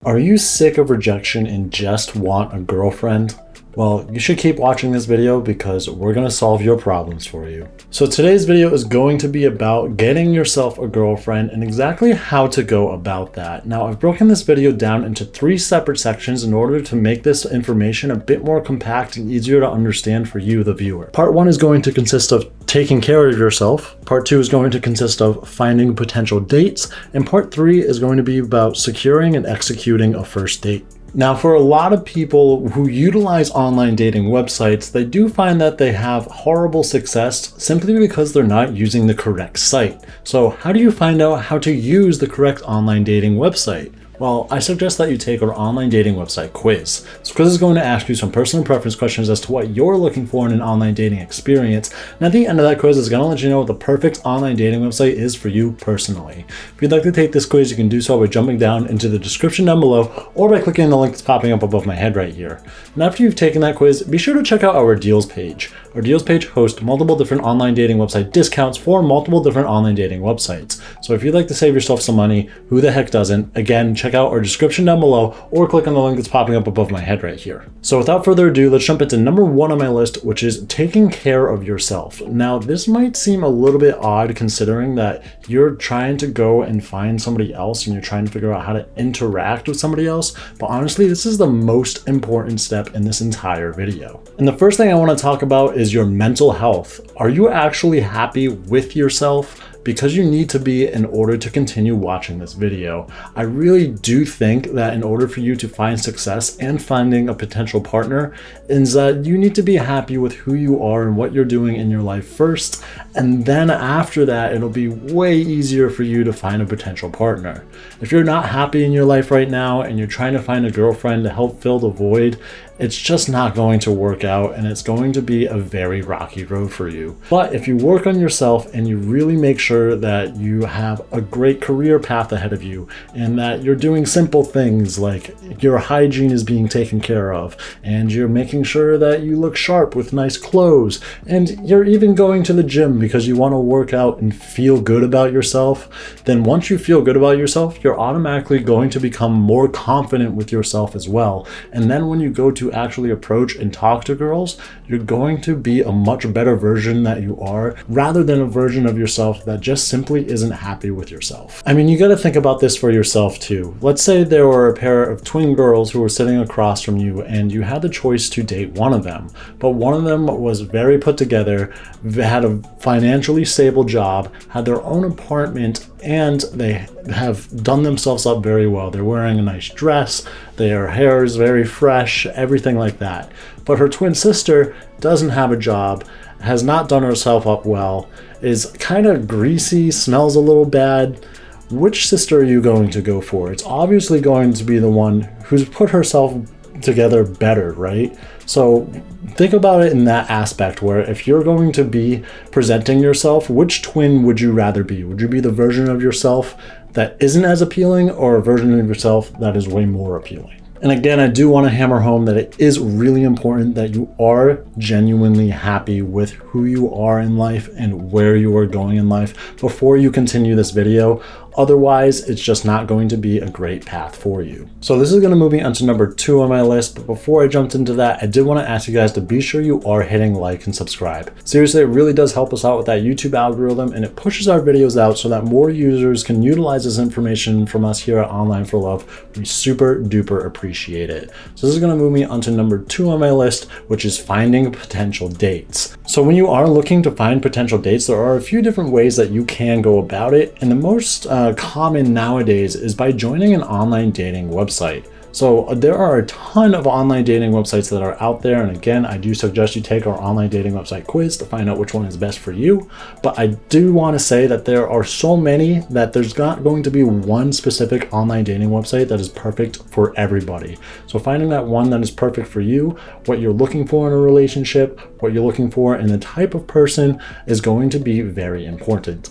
Are you sick of rejection and just want a girlfriend? Well, you should keep watching this video because we're going to solve your problems for you. So today's video is going to be about getting yourself a girlfriend and exactly how to go about that. Now, I've broken this video down into 3 separate sections in order to make this information a bit more compact and easier to understand for you, the viewer. Part 1 is going to consist of taking care of yourself. Part 2 is going to consist of finding potential dates. And part 3 is going to be about securing and executing a first date. Now, for a lot of people who utilize online dating websites, they do find that they have horrible success simply because they're not using the correct site. So how do you find out how to use the correct online dating website? Well, I suggest that you take our online dating website quiz. This quiz is going to ask you some personal preference questions as to what you're looking for in an online dating experience. And at the end of that quiz, it's going to let you know what the perfect online dating website is for you personally. If you'd like to take this quiz, you can do so by jumping down into the description down below or by clicking the link that's popping up above my head right here. And after you've taken that quiz, be sure to check out our deals page. Our deals page hosts multiple different online dating website discounts for multiple different online dating websites. So if you'd like to save yourself some money, who the heck doesn't? Again, check out our description down below or click on the link that's popping up above my head right here. So without further ado, let's jump into number 1 on my list, which is taking care of yourself. Now, this might seem a little bit odd considering that you're trying to go and find somebody else and you're trying to figure out how to interact with somebody else, but honestly, this is the most important step in this entire video. And the first thing I want to talk about is your mental health. Are you actually happy with yourself? Because you need to be in order to continue watching this video. I really do think that in order for you to find success and finding a potential partner is that you need to be happy with who you are and what you're doing in your life first. And then after that, it'll be way easier for you to find a potential partner. If you're not happy in your life right now and you're trying to find a girlfriend to help fill the void, it's just not going to work out and it's going to be a very rocky road for you. But if you work on yourself and you really make sure that you have a great career path ahead of you and that you're doing simple things like your hygiene is being taken care of and you're making sure that you look sharp with nice clothes and you're even going to the gym because you want to work out and feel good about yourself, then once you feel good about yourself, you're automatically going to become more confident with yourself as well. And then when you go to actually approach and talk to girls, you're going to be a much better version that you are rather than a version of yourself that just simply isn't happy with yourself. I mean, you got to think about this for yourself too. Let's say there were a pair of twin girls who were sitting across from you and you had the choice to date one of them, but one of them was very put together, had a financially stable job, had their own apartment, and they have done themselves up very well. They're wearing a nice dress, their hair is very fresh, everything like that. But her twin sister doesn't have a job, has not done herself up well, is kind of greasy, smells a little bad. Which sister are you going to go for? It's obviously going to be the one who's put herself together better, right? So think about it in that aspect where if you're going to be presenting yourself, which twin would you rather be? Would you be the version of yourself that isn't as appealing or a version of yourself that is way more appealing? And again, I do want to hammer home that it is really important that you are genuinely happy with who you are in life and where you are going in life before you continue this video. Otherwise, it's just not going to be a great path for you. So this is going to move me on to number 2 on my list. But before I jumped into that, I did want to ask you guys to be sure you are hitting like and subscribe. Seriously, it really does help us out with that YouTube algorithm and it pushes our videos out so that more users can utilize this information from us here at Online for Love. We super duper appreciate it. So this is going to move me on to number 2 on my list, which is finding potential dates. So when you are looking to find potential dates, there are a few different ways that you can go about it. And the most common nowadays is by joining an online dating website. So there are a ton of online dating websites that are out there. And again, I do suggest you take our online dating website quiz to find out which one is best for you. But I do want to say that there are so many that there's not going to be one specific online dating website that is perfect for everybody. So finding that one that is perfect for you, what you're looking for in a relationship, what you're looking for in the type of person is going to be very important.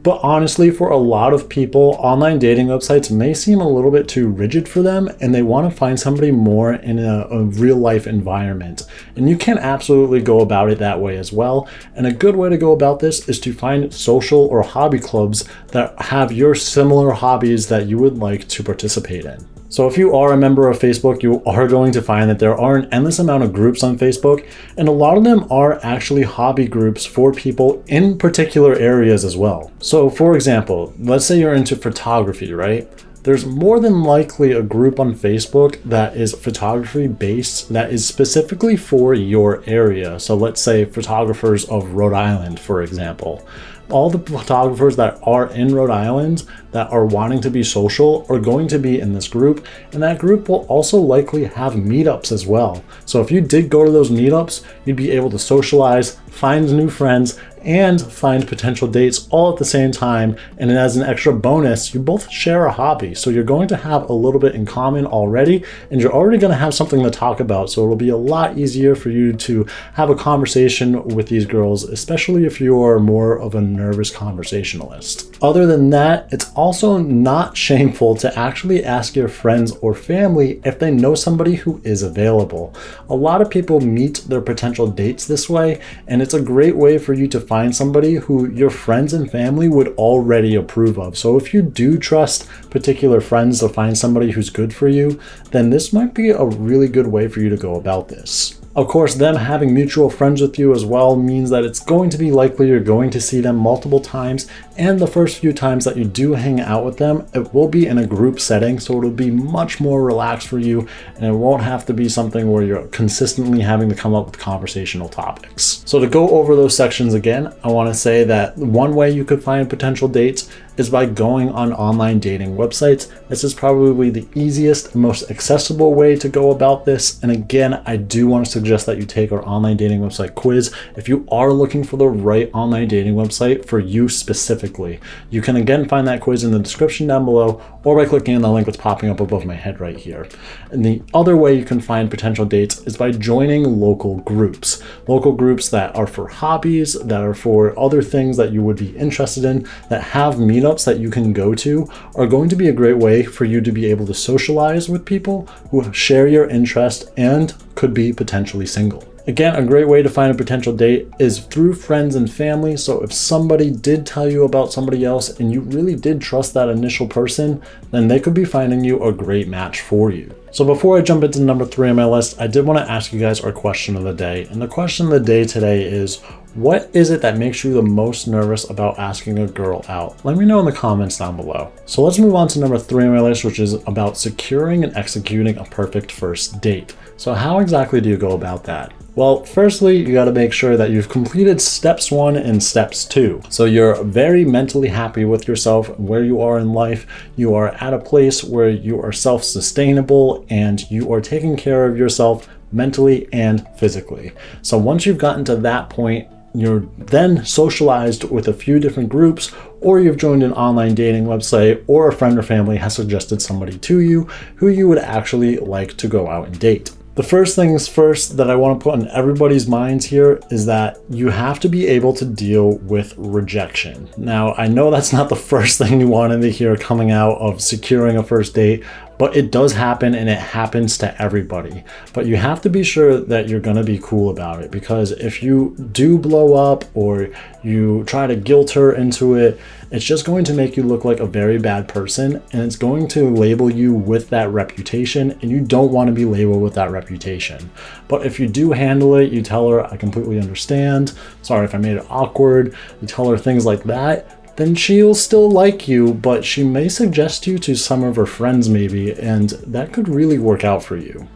But honestly, for a lot of people, online dating websites may seem a little bit too rigid for them and they want to find somebody more in a real life environment. And you can absolutely go about it that way as well. And a good way to go about this is to find social or hobby clubs that have your similar hobbies that you would like to participate in. So if you are a member of Facebook, you are going to find that there are an endless amount of groups on Facebook, and a lot of them are actually hobby groups for people in particular areas as well. So for example, let's say you're into photography, right? There's more than likely a group on Facebook that is photography based that is specifically for your area. So let's say photographers of Rhode Island, for example. All the photographers that are in Rhode Island that are wanting to be social are going to be in this group, and that group will also likely have meetups as well. So if you did go to those meetups, you'd be able to socialize, find new friends, and find potential dates all at the same time. And as an extra bonus, you both share a hobby. So you're going to have a little bit in common already, and you're already going to have something to talk about. So it'll be a lot easier for you to have a conversation with these girls, especially if you are more of a nervous conversationalist. Other than that, it's also not shameful to actually ask your friends or family if they know somebody who is available. A lot of people meet their potential dates this way, and it's a great way for you to find somebody who your friends and family would already approve of. So if you do trust particular friends to find somebody who's good for you, then this might be a really good way for you to go about this. Of course, them having mutual friends with you as well means that it's going to be likely you're going to see them multiple times, and the first few times that you do hang out with them, it will be in a group setting, so it'll be much more relaxed for you, and it won't have to be something where you're consistently having to come up with conversational topics. So to go over those sections again, I want to say that one way you could find potential dates is by going on online dating websites. This is probably the easiest and most accessible way to go about this. And again, I do want to suggest that you take our online dating website quiz if you are looking for the right online dating website for you specifically. You can again find that quiz in the description down below, or by clicking on the link that's popping up above my head right here. And the other way you can find potential dates is by joining local groups. Local groups that are for hobbies, that are for other things that you would be interested in, that have meetups that you can go to, are going to be a great way for you to be able to socialize with people who share your interest and could be potentially single. Again, a great way to find a potential date is through friends and family. So if somebody did tell you about somebody else and you really did trust that initial person, then they could be finding you a great match for you. So before I jump into number 3 on my list, I did want to ask you guys our question of the day. And the question of the day today is, what is it that makes you the most nervous about asking a girl out? Let me know in the comments down below. So let's move on to number 3 on my list, which is about securing and executing a perfect first date. So how exactly do you go about that? Well, firstly, you got to make sure that you've completed steps 1 and steps 2. So you're very mentally happy with yourself, where you are in life. You are at a place where you are self-sustainable and you are taking care of yourself mentally and physically. So once you've gotten to that point, you're then socialized with a few different groups, or you've joined an online dating website, or a friend or family has suggested somebody to you who you would actually like to go out and date. The first things first that I want to put in everybody's minds here is that you have to be able to deal with rejection. Now, I know that's not the first thing you wanted to hear coming out of securing a first date, but it does happen, and it happens to everybody. But you have to be sure that you're gonna be cool about it, because if you do blow up or you try to guilt her into it, it's just going to make you look like a very bad person, and it's going to label you with that reputation, and you don't want to be labeled with that reputation. But if you do handle it, you tell her, I completely understand, sorry if I made it awkward, you tell her things like that, then she'll still like you, but she may suggest you to some of her friends maybe, and that could really work out for you.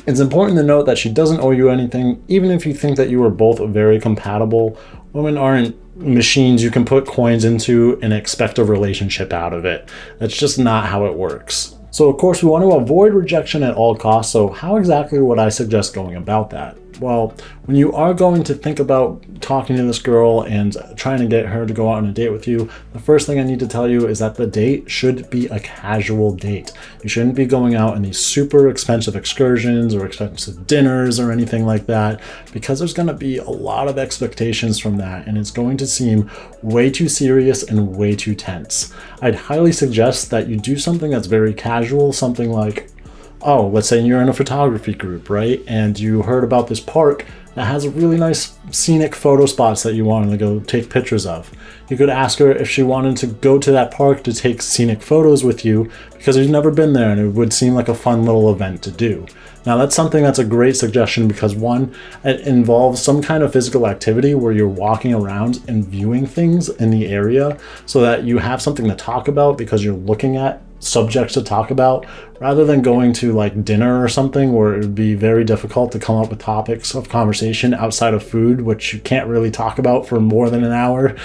It's important to note that she doesn't owe you anything, even if you think that you are both very compatible. Women aren't machines you can put coins into and expect a relationship out of it. That's just not how it works. So of course we want to avoid rejection at all costs. So how exactly would I suggest going about that? Well, when you are going to think about talking to this girl and trying to get her to go out on a date with you, the first thing I need to tell you is that the date should be a casual date. You shouldn't be going out on these super expensive excursions or expensive dinners or anything like that, because there's going to be a lot of expectations from that, and it's going to seem way too serious and way too tense. I'd highly suggest that you do something that's very casual, something like oh, let's say you're in a photography group, right? And you heard about this park that has a really nice scenic photo spots that you wanted to go take pictures of. You could ask her if she wanted to go to that park to take scenic photos with you because you've never been there and it would seem like a fun little event to do. Now that's something that's a great suggestion because one, it involves some kind of physical activity where you're walking around and viewing things in the area so that you have something to talk about because you're looking at subjects to talk about, rather than going to like dinner or something where it would be very difficult to come up with topics of conversation outside of food, which you can't really talk about for more than an hour.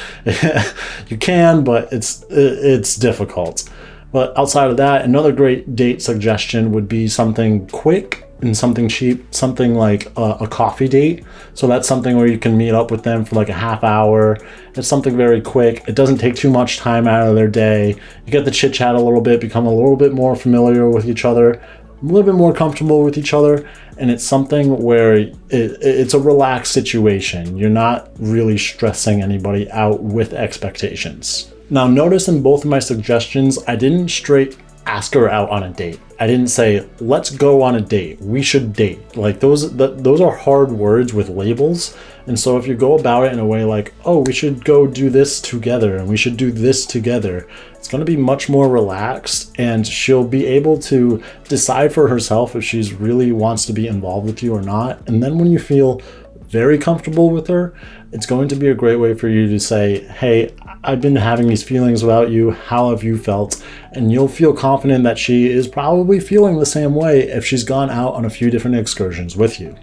You can, but it's difficult. But outside of that, another great date suggestion would be something quick and something cheap, something like a coffee date. So that's something where you can meet up with them for like a half hour. It's something very quick. It doesn't take too much time out of their day. You get to chit chat a little bit, become a little bit more familiar with each other, a little bit more comfortable with each other. And it's something where it's a relaxed situation. You're not really stressing anybody out with expectations. Now notice in both of my suggestions, I didn't straight ask her out on a date. I didn't say, let's go on a date. We should date. Like those are hard words with labels. And so if you go about it in a way like, oh, we should go do this together and we should do this together, it's going to be much more relaxed and she'll be able to decide for herself if she's really wants to be involved with you or not. And then when you feel very comfortable with her, it's going to be a great way for you to say, hey, I've been having these feelings about you. How have you felt? And you'll feel confident that she is probably feeling the same way if she's gone out on a few different excursions with you.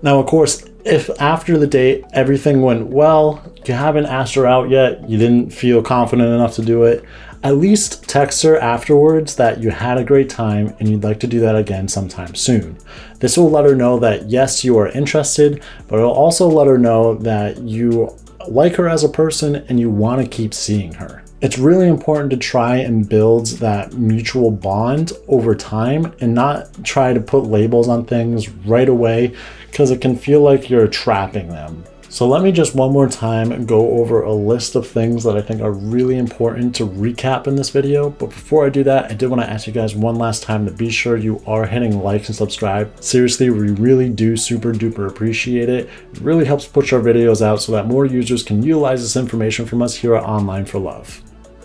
Now, of course, if after the date everything went well, you haven't asked her out yet, you didn't feel confident enough to do it, at least text her afterwards that you had a great time and you'd like to do that again sometime soon. This will let her know that yes, you are interested, but it'll also let her know that you like her as a person and you want to keep seeing her. It's really important to try and build that mutual bond over time and not try to put labels on things right away because it can feel like you're trapping them. So let me just one more time go over a list of things that I think are really important to recap in this video. But before I do that, I did want to ask you guys one last time to be sure you are hitting like and subscribe. Seriously, we really do super duper appreciate it. It really helps push our videos out so that more users can utilize this information from us here at Online for Love.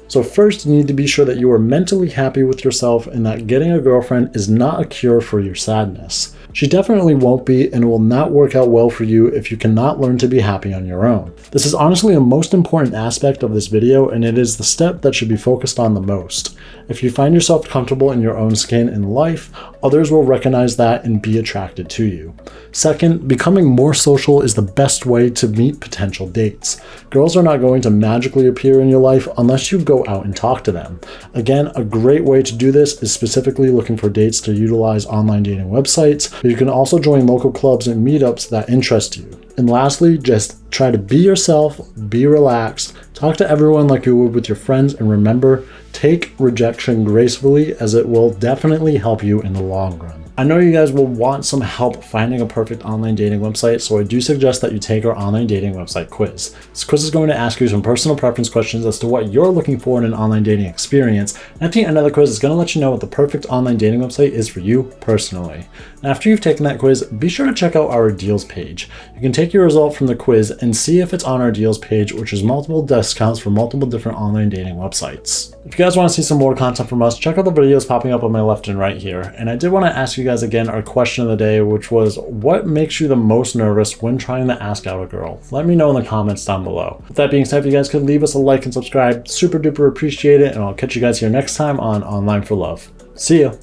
So first, you need to be sure that you are mentally happy with yourself and that getting a girlfriend is not a cure for your sadness. She definitely won't be and will not work out well for you if you cannot learn to be happy on your own. This is honestly a most important aspect of this video and it is the step that should be focused on the most. If you find yourself comfortable in your own skin in life, others will recognize that and be attracted to you. Second, becoming more social is the best way to meet potential dates. Girls are not going to magically appear in your life unless you go out and talk to them. Again, a great way to do this is specifically looking for dates to utilize online dating websites, but you can also join local clubs and meetups that interest you. And lastly, just try to be yourself, be relaxed, talk to everyone like you would with your friends, and remember, take rejection gracefully as it will definitely help you in the long run. I know you guys will want some help finding a perfect online dating website, so I do suggest that you take our online dating website quiz. This quiz is going to ask you some personal preference questions as to what you're looking for in an online dating experience, and at the end of the quiz, it's going to let you know what the perfect online dating website is for you personally. And after you've taken that quiz, be sure to check out our deals page. You can take your result from the quiz and see if it's on our deals page, which is multiple discounts for multiple different online dating websites. If you guys want to see some more content from us, check out the videos popping up on my left and right here. And I did want to ask you guys again our question of the day, which was, what makes you the most nervous when trying to ask out a girl? Let me know in the comments down below. With that being said, if you guys could leave us a like and subscribe, super duper appreciate it, and I'll catch you guys here next time on Online for Love. See ya!